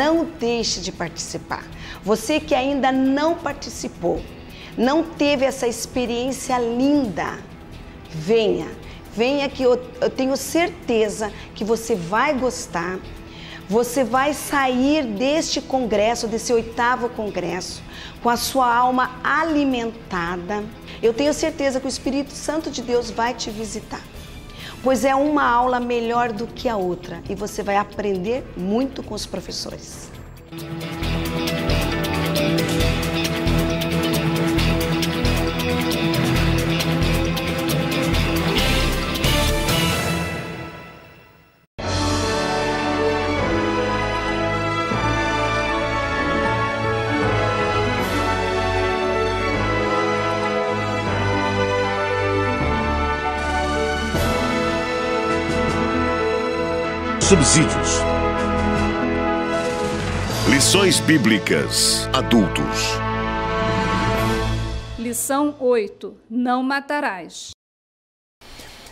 não deixe de participar. Você que ainda não participou, não teve essa experiência linda, venha que eu tenho certeza que você vai gostar. Você vai sair deste congresso, desse 8º congresso, com a sua alma alimentada. Eu tenho certeza que o Espírito Santo de Deus vai te visitar, pois é uma aula melhor do que a outra e você vai aprender muito com os professores. Subsídios. Lições bíblicas adultos. Lição 8. Não matarás.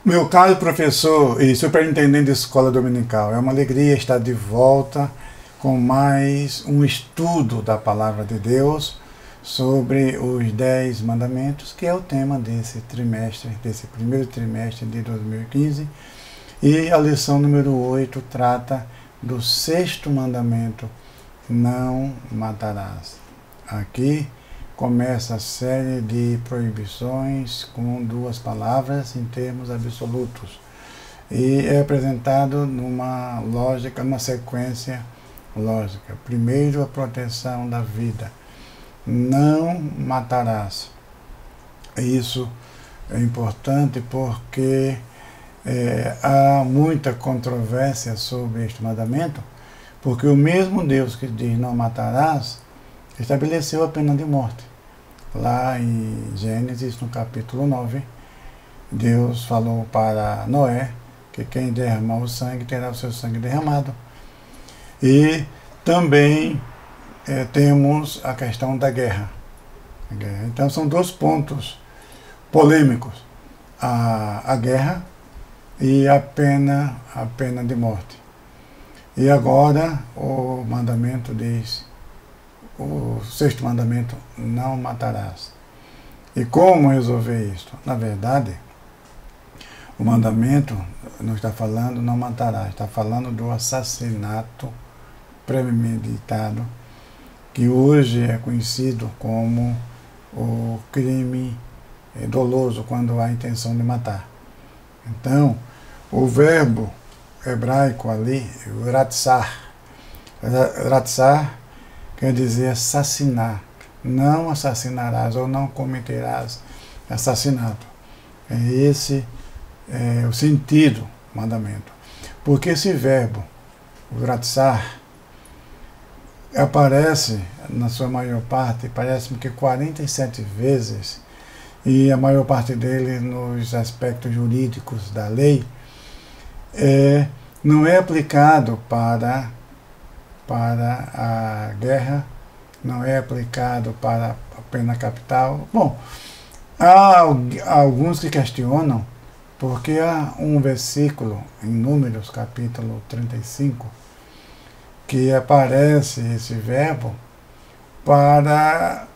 Meu caro professor e superintendente de escola dominical, é uma alegria estar de volta com mais um estudo da Palavra de Deus sobre os 10 mandamentos, que é o tema desse trimestre, desse primeiro trimestre de 2015. E a lição número 8 trata do 6º mandamento, não matarás. Aqui começa a série de proibições com 2 palavras em termos absolutos. E é apresentado numa lógica, numa sequência lógica. Primeiro, a proteção da vida. Não matarás. Isso é importante porque há muita controvérsia sobre este mandamento, porque o mesmo Deus que diz não matarás, estabeleceu a pena de morte. Lá em Gênesis, no capítulo 9, Deus falou para Noé que quem derramar o sangue terá o seu sangue derramado. E também temos a questão da guerra. Então são 2 pontos polêmicos. A guerra e a pena de morte. E agora o mandamento diz, o 6º mandamento, não matarás. E como resolver isso? Na verdade, o mandamento não está falando não matarás, está falando do assassinato premeditado, que hoje é conhecido como o crime doloso, quando há intenção de matar. Então, o verbo hebraico ali, ratzar quer dizer assassinar. Não assassinarás ou não cometerás assassinato. Esse é o sentido do mandamento. Porque esse verbo, o ratzar, aparece, na sua maior parte, parece-me que 47 vezes, e a maior parte dele nos aspectos jurídicos da lei, não é aplicado para a guerra, não é aplicado para a pena capital. Bom, há alguns que questionam, porque há um versículo em Números, capítulo 35, que aparece esse verbo para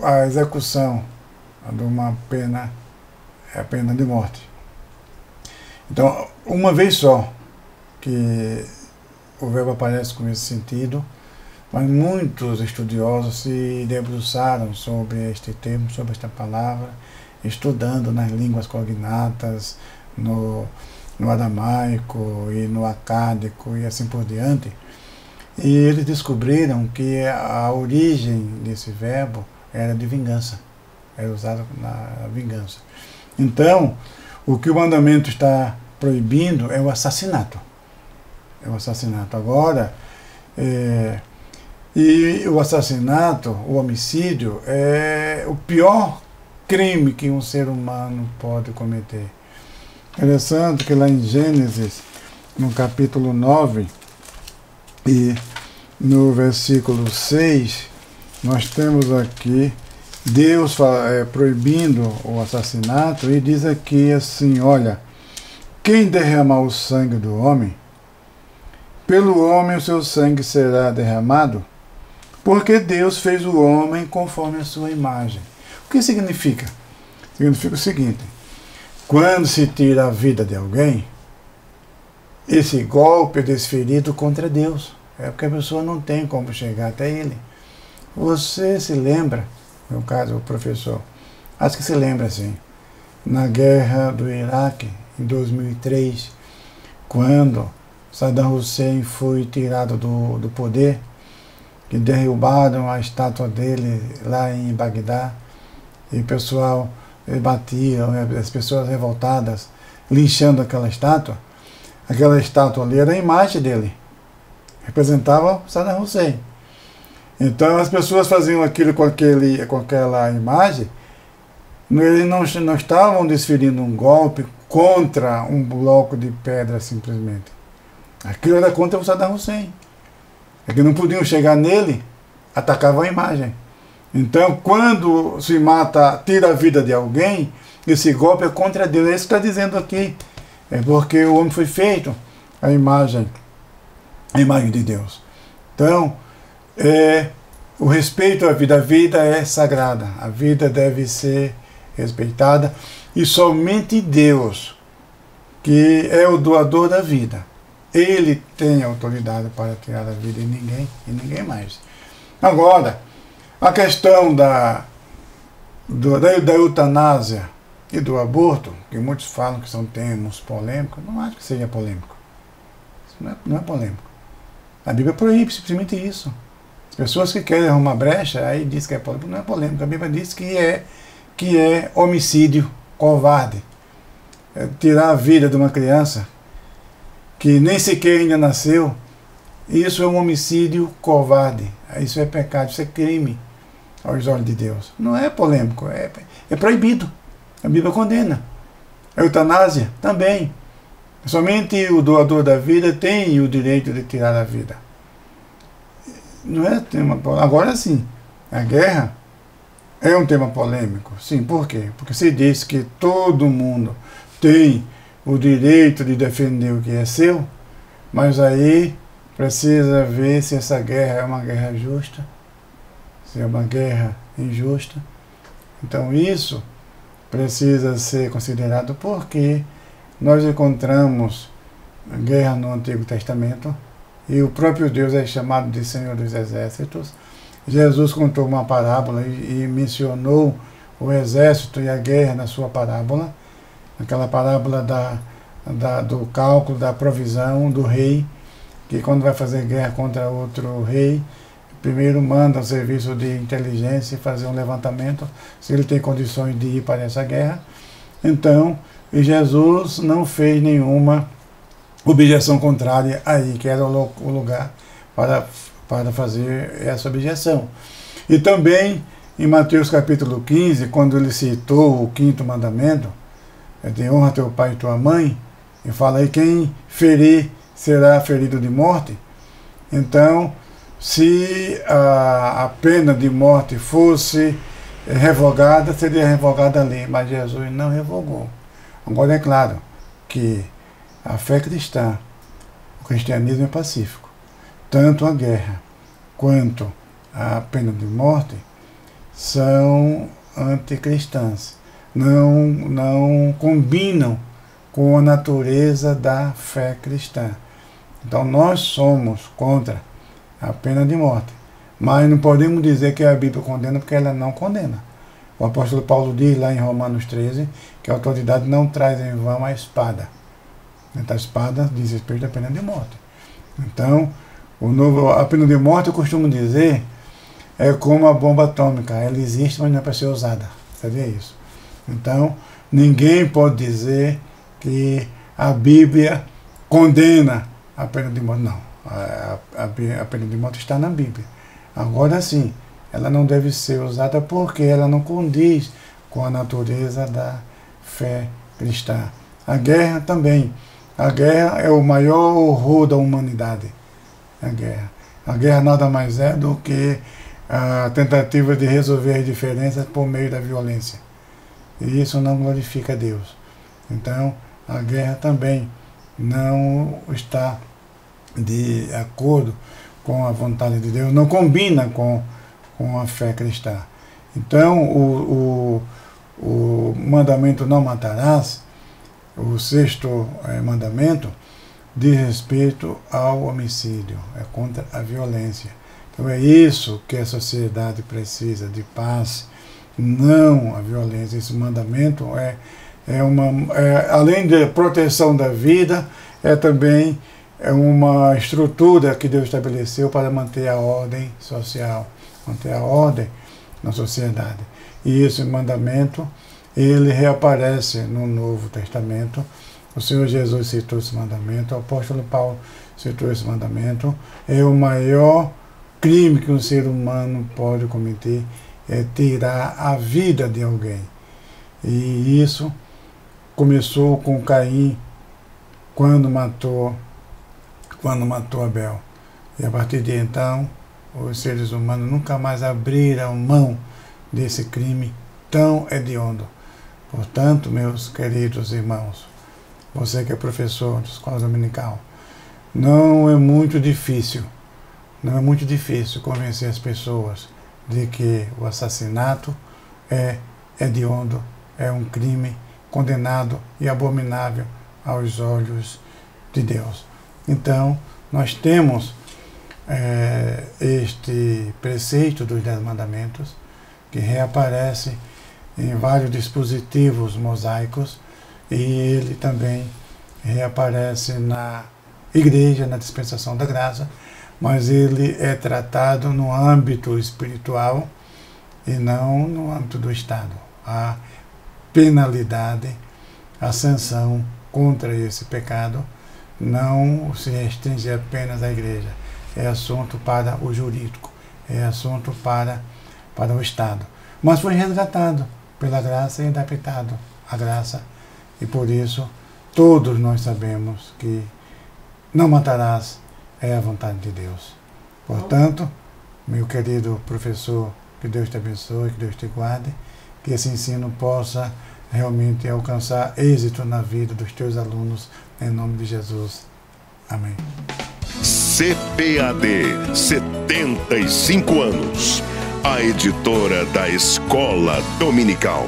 a execução de uma pena, a pena de morte. Então, uma vez só que o verbo aparece com esse sentido, mas muitos estudiosos se debruçaram sobre este termo, sobre esta palavra, estudando nas línguas cognatas, no aramaico e no acádico e assim por diante. E eles descobriram que a origem desse verbo era de vingança, era usado na vingança. Então, o que o mandamento está proibindo é o assassinato. É o assassinato. Agora, e o assassinato, o homicídio, é o pior crime que um ser humano pode cometer. Interessante que lá em Gênesis, no capítulo 9, e no versículo 6, nós temos aqui Deus proibindo o assassinato, e diz aqui assim, olha, quem derramar o sangue do homem, pelo homem o seu sangue será derramado, porque Deus fez o homem conforme a sua imagem. O que significa? Significa o seguinte: quando se tira a vida de alguém, esse golpe é desferido contra Deus. É porque a pessoa não tem como chegar até ele. Você se lembra, no caso o professor, acho que se lembra assim, na guerra do Iraque, em 2003, quando Saddam Hussein foi tirado do poder, que derrubaram a estátua dele lá em Bagdá, e o pessoal batia, as pessoas revoltadas, linchando aquela estátua. Aquela estátua ali era a imagem dele, representava Saddam Hussein. Então as pessoas faziam aquilo com aquela imagem, eles não estavam desferindo um golpe contra um bloco de pedra simplesmente. Aquilo era contra o Saddam Hussein. É que não podiam chegar nele, atacavam a imagem. Então, quando se mata, tira a vida de alguém, esse golpe é contra Deus. É isso que está dizendo aqui. É porque o homem foi feito a imagem de Deus. Então, o respeito à vida. A vida é sagrada. A vida deve ser respeitada. E somente Deus, que é o doador da vida, Ele tem autoridade para tirar a vida e ninguém mais. Agora, a questão da eutanásia e do aborto, que muitos falam que são termos polêmicos, não acho que seja polêmico. Isso não é polêmico. A Bíblia proíbe simplesmente isso. As pessoas que querem arrumar brecha, aí diz que é polêmico. Não é polêmico. A Bíblia diz que é homicídio covarde. É tirar a vida de uma criança que nem sequer ainda nasceu. Isso é um homicídio covarde. Isso é pecado, isso é crime aos olhos de Deus. Não é polêmico, é proibido. A Bíblia condena. A eutanásia também. Somente o doador da vida tem o direito de tirar a vida. Não é tema. Agora sim, a guerra é um tema polêmico. Sim, por quê? Porque se diz que todo mundo tem o direito de defender o que é seu, mas aí precisa ver se essa guerra é uma guerra justa, se é uma guerra injusta. Então isso precisa ser considerado, porque nós encontramos a guerra no Antigo Testamento e o próprio Deus é chamado de Senhor dos Exércitos. Jesus contou uma parábola e mencionou o exército e a guerra na sua parábola, aquela parábola do cálculo, da provisão do rei, que quando vai fazer guerra contra outro rei, primeiro manda um serviço de inteligência fazer um levantamento, se ele tem condições de ir para essa guerra. Então, Jesus não fez nenhuma objeção contrária aí, que era o lugar para fazer essa objeção. E também, em Mateus capítulo 15, quando ele citou o 5º mandamento, de honra teu pai e tua mãe, e fala aí, quem ferir será ferido de morte. Então, se a pena de morte fosse revogada, seria revogada ali, mas Jesus não revogou. Agora é claro que a fé cristã, o cristianismo é pacífico. Tanto a guerra quanto a pena de morte são anticristãs. Não combinam com a natureza da fé cristã. Então nós somos contra a pena de morte. Mas não podemos dizer que a Bíblia condena, porque ela não condena. O apóstolo Paulo diz lá em Romanos 13 que a autoridade não traz em vão a espada. A espada diz respeito à pena de morte. Então, a pena de morte, eu costumo dizer, é como a bomba atômica. Ela existe, mas não é para ser usada. Sabia isso? Então, ninguém pode dizer que a Bíblia condena a pena de morte. Não. A pena de morte está na Bíblia. Agora sim, ela não deve ser usada porque ela não condiz com a natureza da fé cristã. A guerra também. A guerra é o maior horror da humanidade. A guerra nada mais é do que a tentativa de resolver as diferenças por meio da violência. E isso não glorifica a Deus. Então, a guerra também não está de acordo com a vontade de Deus, não combina com a fé cristã. Então, o mandamento não matarás, o sexto mandamento, diz respeito ao homicídio, é contra a violência. Então é isso que a sociedade precisa, de paz, não a violência. Esse mandamento além de proteção da vida, também uma estrutura que Deus estabeleceu para manter a ordem social, manter a ordem na sociedade. E esse mandamento, ele reaparece no Novo Testamento. O Senhor Jesus citou esse mandamento, o apóstolo Paulo citou esse mandamento. É o maior crime que um ser humano pode cometer, é tirar a vida de alguém. E isso começou com Caim, quando matou Abel. E a partir de então, os seres humanos nunca mais abriram mão desse crime tão hediondo. Portanto, meus queridos irmãos, você que é professor de escola dominical, não é muito difícil convencer as pessoas de que o assassinato é hediondo, é um crime condenado e abominável aos olhos de Deus. Então, nós temos este preceito dos 10 mandamentos, que reaparece em vários dispositivos mosaicos, e ele também reaparece na igreja, na dispensação da graça, mas ele é tratado no âmbito espiritual e não no âmbito do Estado. A penalidade, a sanção contra esse pecado não se restringe apenas à igreja, é assunto para o jurídico, é assunto para o Estado. Mas foi resgatado pela graça e adaptado à graça, e por isso todos nós sabemos que não matarás é a vontade de Deus. Portanto, meu querido professor, que Deus te abençoe, que Deus te guarde, que esse ensino possa realmente alcançar êxito na vida dos teus alunos, em nome de Jesus. Amém. CPAD, 75 anos. A editora da Escola Dominical.